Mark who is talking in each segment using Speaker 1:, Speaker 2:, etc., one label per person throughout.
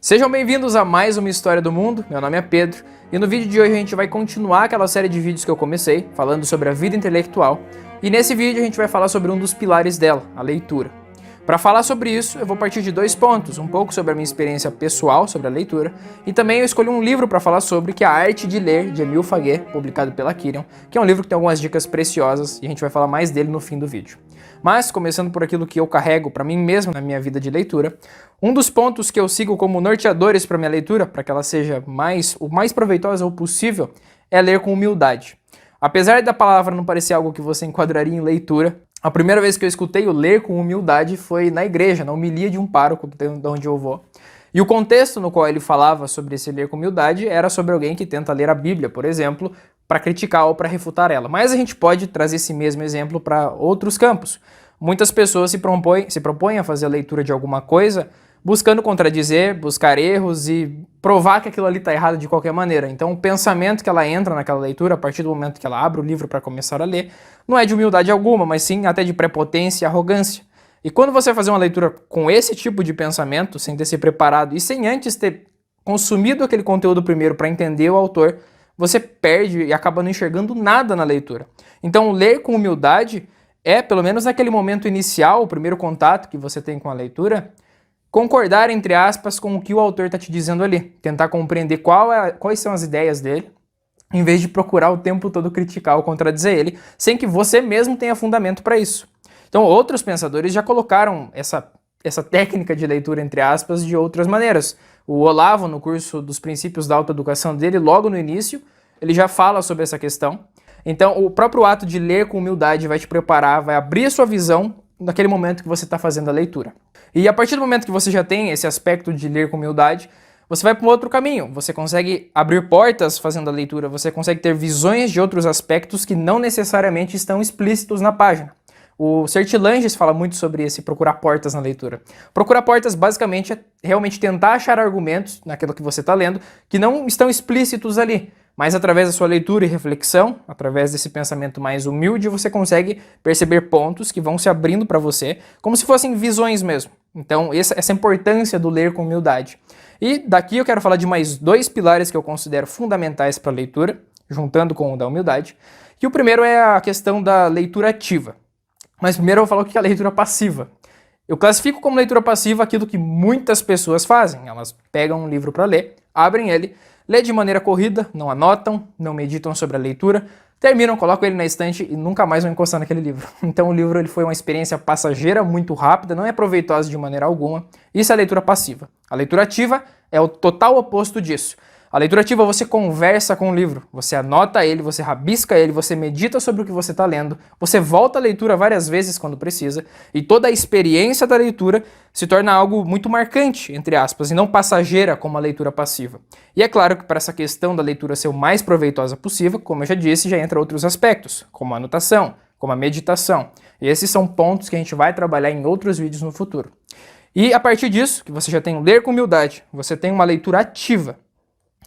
Speaker 1: Sejam bem-vindos a mais uma História do Mundo, meu nome é Pedro, e no vídeo de hoje a gente vai continuar aquela série de vídeos que eu comecei, falando sobre a vida intelectual, e nesse vídeo a gente vai falar sobre um dos pilares dela, a leitura. Para falar sobre isso, eu vou partir de dois pontos, um pouco sobre a minha experiência pessoal sobre a leitura, e também eu escolhi um livro para falar sobre, que é A Arte de Ler, de Émile Faguet, publicado pela Quirion, que é um livro que tem algumas dicas preciosas, e a gente vai falar mais dele no fim do vídeo. Mas, começando por aquilo que eu carrego para mim mesmo na minha vida de leitura, um dos pontos que eu sigo como norteadores para minha leitura, para que ela seja o mais proveitosa possível, é ler com humildade. Apesar da palavra não parecer algo que você enquadraria em leitura, a primeira vez que eu escutei o ler com humildade foi na igreja, na homilia de um pároco, de onde eu vou. E o contexto no qual ele falava sobre esse ler com humildade era sobre alguém que tenta ler a Bíblia, por exemplo, para criticar ou para refutar ela. Mas a gente pode trazer esse mesmo exemplo para outros campos. Muitas pessoas se propõem a fazer a leitura de alguma coisa buscando contradizer, buscar erros e provar que aquilo ali está errado de qualquer maneira. Então o pensamento que ela entra naquela leitura, a partir do momento que ela abre o livro para começar a ler, não é de humildade alguma, mas sim até de prepotência e arrogância. E quando você fazer uma leitura com esse tipo de pensamento, sem ter se preparado e sem antes ter consumido aquele conteúdo primeiro para entender o autor, você perde e acaba não enxergando nada na leitura. Então ler com humildade é, pelo menos naquele momento inicial, o primeiro contato que você tem com a leitura, concordar, entre aspas, com o que o autor está te dizendo ali. Tentar compreender quais são as ideias dele, em vez de procurar o tempo todo criticar ou contradizer ele, sem que você mesmo tenha fundamento para isso. Então outros pensadores já colocaram essa técnica de leitura, entre aspas, de outras maneiras. O Olavo, no curso dos princípios da autoeducação dele, logo no início, ele já fala sobre essa questão. Então o próprio ato de ler com humildade vai te preparar, vai abrir a sua visão naquele momento que você está fazendo a leitura. E a partir do momento que você já tem esse aspecto de ler com humildade, você vai para um outro caminho. Você consegue abrir portas fazendo a leitura, você consegue ter visões de outros aspectos que não necessariamente estão explícitos na página. O Sertilanges fala muito sobre esse procurar portas na leitura. Procurar portas basicamente é realmente tentar achar argumentos naquilo que você está lendo que não estão explícitos ali, mas através da sua leitura e reflexão, através desse pensamento mais humilde, você consegue perceber pontos que vão se abrindo para você, como se fossem visões mesmo. Então essa importância do ler com humildade. E daqui eu quero falar de mais dois pilares que eu considero fundamentais para a leitura, juntando com o da humildade. E o primeiro é a questão da leitura ativa. Mas primeiro eu vou falar o que é a leitura passiva. Eu classifico como leitura passiva aquilo que muitas pessoas fazem. Elas pegam um livro para ler, abrem ele, lê de maneira corrida, não anotam, não meditam sobre a leitura, terminam, colocam ele na estante e nunca mais vão encostar naquele livro. Então o livro ele foi uma experiência passageira, muito rápida, não é proveitosa de maneira alguma. Isso é a leitura passiva. A leitura ativa é o total oposto disso. A leitura ativa você conversa com o livro, você anota ele, você rabisca ele, você medita sobre o que você está lendo, você volta a leitura várias vezes quando precisa, e toda a experiência da leitura se torna algo muito marcante, entre aspas, e não passageira como a leitura passiva. E é claro que para essa questão da leitura ser o mais proveitosa possível, como eu já disse, já entra outros aspectos, como a anotação, como a meditação. E esses são pontos que a gente vai trabalhar em outros vídeos no futuro. E a partir disso, que você já tem o ler com humildade, você tem uma leitura ativa,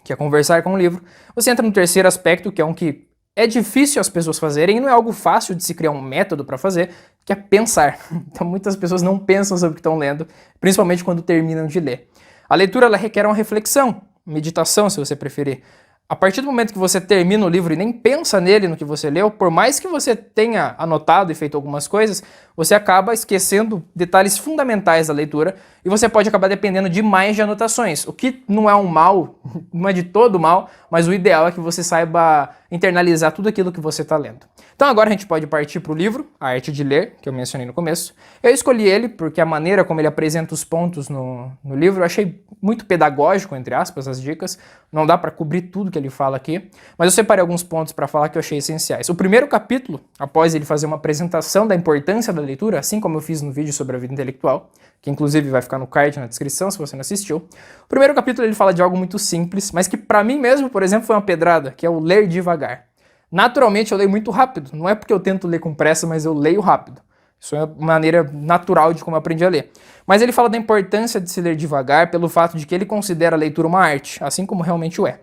Speaker 1: que é conversar com o livro, você entra no terceiro aspecto, que é um que é difícil as pessoas fazerem, e não é algo fácil de se criar um método para fazer, que é pensar. Então muitas pessoas não pensam sobre o que estão lendo, principalmente quando terminam de ler. A leitura ela requer uma reflexão, meditação, se você preferir. A partir do momento que você termina o livro e nem pensa nele, no que você leu, por mais que você tenha anotado e feito algumas coisas, você acaba esquecendo detalhes fundamentais da leitura e você pode acabar dependendo demais de anotações, o que não é um mal, não é de todo mal, mas o ideal é que você saiba internalizar tudo aquilo que você está lendo. Então agora a gente pode partir para o livro, A Arte de Ler, que eu mencionei no começo. Eu escolhi ele porque a maneira como ele apresenta os pontos no livro eu achei muito pedagógico, entre aspas, as dicas. Não dá para cobrir tudo que ele fala aqui, mas eu separei alguns pontos para falar que eu achei essenciais. O primeiro capítulo, após ele fazer uma apresentação da importância da leitura, assim como eu fiz no vídeo sobre a vida intelectual, que inclusive vai ficar no card na descrição se você não assistiu. O primeiro capítulo ele fala de algo muito simples, mas que para mim mesmo, por exemplo, foi uma pedrada, que é o ler devagar. Naturalmente eu leio muito rápido, não é porque eu tento ler com pressa, mas eu leio rápido. Isso é uma maneira natural de como eu aprendi a ler. Mas ele fala da importância de se ler devagar pelo fato de que ele considera a leitura uma arte, assim como realmente o é.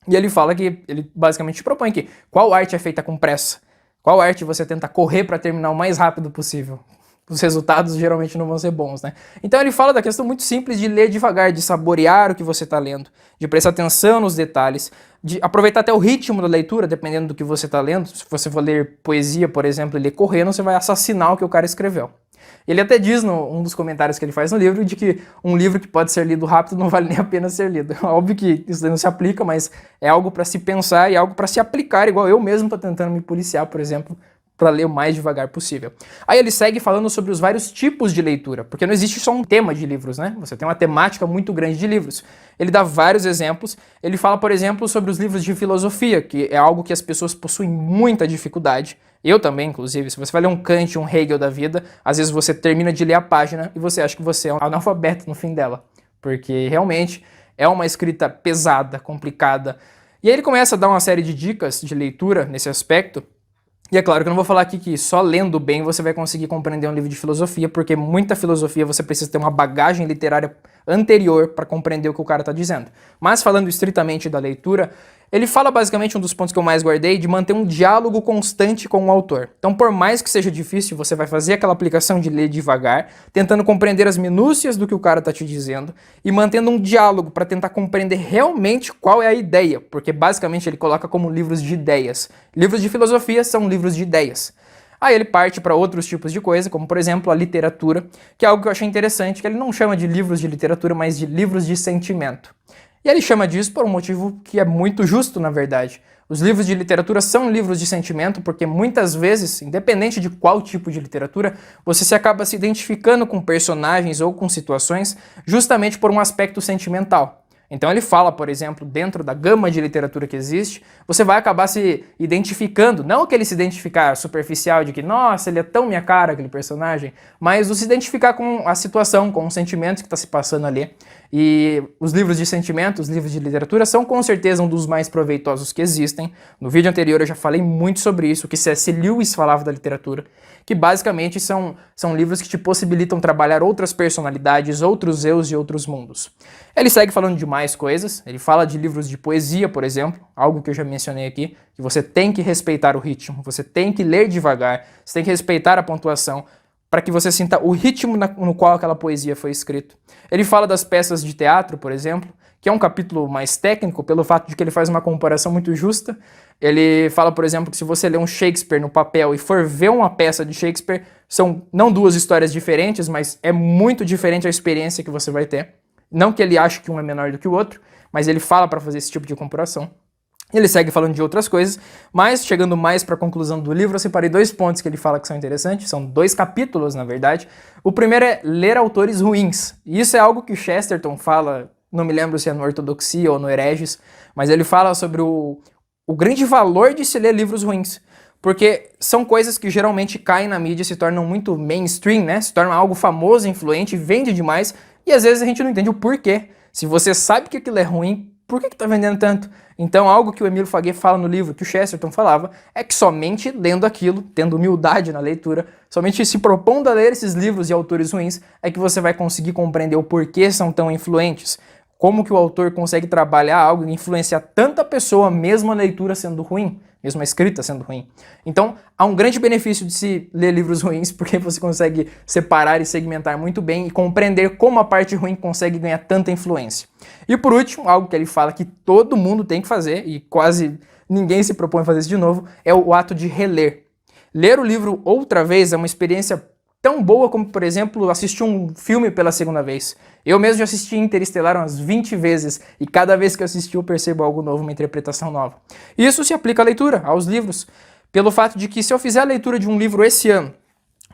Speaker 1: E ele fala que, ele basicamente propõe que qual arte é feita com pressa? Qual arte você tenta correr para terminar o mais rápido possível? os resultados geralmente não vão ser bons, né? Então ele fala da questão muito simples de ler devagar, de saborear o que você está lendo, de prestar atenção nos detalhes, de aproveitar até o ritmo da leitura, dependendo do que você está lendo. Se você for ler poesia, por exemplo, e ler correndo, você vai assassinar o que o cara escreveu. Ele até diz, um dos comentários que ele faz no livro, de que um livro que pode ser lido rápido não vale nem a pena ser lido. Óbvio que isso não se aplica, mas é algo para se pensar e algo para se aplicar, igual eu mesmo estou tentando me policiar, por exemplo, para ler o mais devagar possível. Aí ele segue falando sobre os vários tipos de leitura, porque não existe só um tema de livros, né? Você tem uma temática muito grande de livros. Ele dá vários exemplos. Ele fala, por exemplo, sobre os livros de filosofia, que é algo que as pessoas possuem muita dificuldade. Eu também, inclusive. Se você vai ler um Kant, um Hegel da vida, às vezes você termina de ler a página e você acha que você é um analfabeto no fim dela, porque realmente é uma escrita pesada, complicada. E aí ele começa a dar uma série de dicas de leitura nesse aspecto. E é claro que eu não vou falar aqui que só lendo bem você vai conseguir compreender um livro de filosofia, porque muita filosofia você precisa ter uma bagagem literária anterior para compreender o que o cara está dizendo. Mas falando estritamente da leitura, ele fala basicamente, um dos pontos que eu mais guardei, de manter um diálogo constante com o autor. Então, por mais que seja difícil, você vai fazer aquela aplicação de ler devagar, tentando compreender as minúcias do que o cara está te dizendo e mantendo um diálogo para tentar compreender realmente qual é a ideia, porque basicamente ele coloca como livros de ideias. Livros de filosofia são livros de ideias. Aí ele parte para outros tipos de coisa, como por exemplo a literatura, que é algo que eu achei interessante, que ele não chama de livros de literatura, mas de livros de sentimento. E ele chama disso por um motivo que é muito justo, na verdade. Os livros de literatura são livros de sentimento porque muitas vezes, independente de qual tipo de literatura, você se acaba se identificando com personagens ou com situações justamente por um aspecto sentimental. Então ele fala, por exemplo, dentro da gama de literatura que existe, você vai acabar se identificando, não que ele se identificar superficial de que, nossa, ele é tão minha cara, aquele personagem, mas o se identificar com a situação, com os sentimentos que está se passando ali. E os livros de sentimentos, os livros de literatura, são com certeza um dos mais proveitosos que existem. No vídeo anterior eu já falei muito sobre isso, o que C.S. Lewis falava da literatura, que basicamente são livros que te possibilitam trabalhar outras personalidades, outros eus e outros mundos. Ele segue falando de mais coisas, ele fala de livros de poesia, por exemplo, algo que eu já mencionei aqui, que você tem que respeitar o ritmo, você tem que ler devagar, você tem que respeitar a pontuação, para que você sinta o ritmo no qual aquela poesia foi escrita. Ele fala das peças de teatro, por exemplo, que é um capítulo mais técnico, pelo fato de que ele faz uma comparação muito justa. Ele fala, por exemplo, que se você ler um Shakespeare no papel e for ver uma peça de Shakespeare, são não duas histórias diferentes, mas é muito diferente a experiência que você vai ter. Não que ele ache que um é menor do que o outro, mas ele fala para fazer esse tipo de comparação. Ele segue falando de outras coisas, mas chegando mais para a conclusão do livro, eu separei 2 pontos que ele fala que são interessantes, são 2 capítulos, na verdade. O primeiro é ler autores ruins. E isso é algo que o Chesterton fala, não me lembro se é no Ortodoxia ou no Hereges, mas ele fala sobre o grande valor de se ler livros ruins. Porque são coisas que geralmente caem na mídia e se tornam muito mainstream, né? Se tornam algo famoso, influente, vende demais, e às vezes a gente não entende o porquê. Se você sabe que aquilo é ruim, por que tá vendendo tanto? Então, algo que o Emile Faguet fala no livro, que o Chesterton falava, é que somente lendo aquilo, tendo humildade na leitura, somente se propondo a ler esses livros de autores ruins, é que você vai conseguir compreender o porquê são tão influentes. Como que o autor consegue trabalhar algo e influenciar tanta pessoa, mesmo a leitura sendo ruim, mesmo a escrita sendo ruim. Então, há um grande benefício de se ler livros ruins, porque você consegue separar e segmentar muito bem e compreender como a parte ruim consegue ganhar tanta influência. E por último, algo que ele fala que todo mundo tem que fazer, e quase ninguém se propõe a fazer isso de novo, é o ato de reler. Ler o livro outra vez é uma experiência tão boa como, por exemplo, assistir um filme pela segunda vez. Eu mesmo já assisti Interestelar umas 20 vezes, e cada vez que eu assisti eu percebo algo novo, uma interpretação nova. E isso se aplica à leitura, aos livros, pelo fato de que se eu fizer a leitura de um livro esse ano,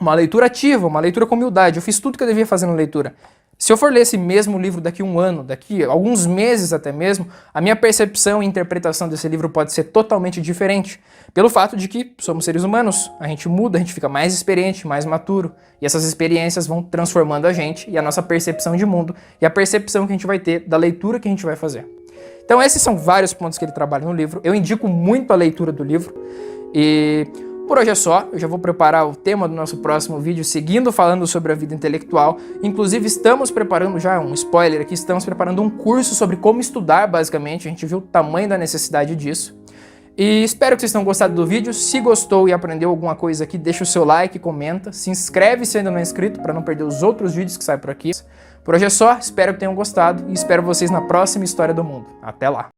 Speaker 1: uma leitura ativa, uma leitura com humildade, eu fiz tudo que eu devia fazer na leitura. Se eu for ler esse mesmo livro daqui a um ano, daqui a alguns meses até mesmo, a minha percepção e interpretação desse livro pode ser totalmente diferente. Pelo fato de que somos seres humanos, a gente muda, a gente fica mais experiente, mais maturo. E essas experiências vão transformando a gente e a nossa percepção de mundo e a percepção que a gente vai ter da leitura que a gente vai fazer. Então esses são vários pontos que ele trabalha no livro. Eu indico muito a leitura do livro e... Por hoje é só, eu já vou preparar o tema do nosso próximo vídeo, seguindo falando sobre a vida intelectual. Inclusive estamos preparando, já um spoiler aqui, estamos preparando um curso sobre como estudar, basicamente. A gente viu o tamanho da necessidade disso. E espero que vocês tenham gostado do vídeo. Se gostou e aprendeu alguma coisa aqui, deixa o seu like, comenta, se inscreve se ainda não é inscrito para não perder os outros vídeos que saem por aqui. Por hoje é só, espero que tenham gostado e espero vocês na próxima História do Mundo. Até lá!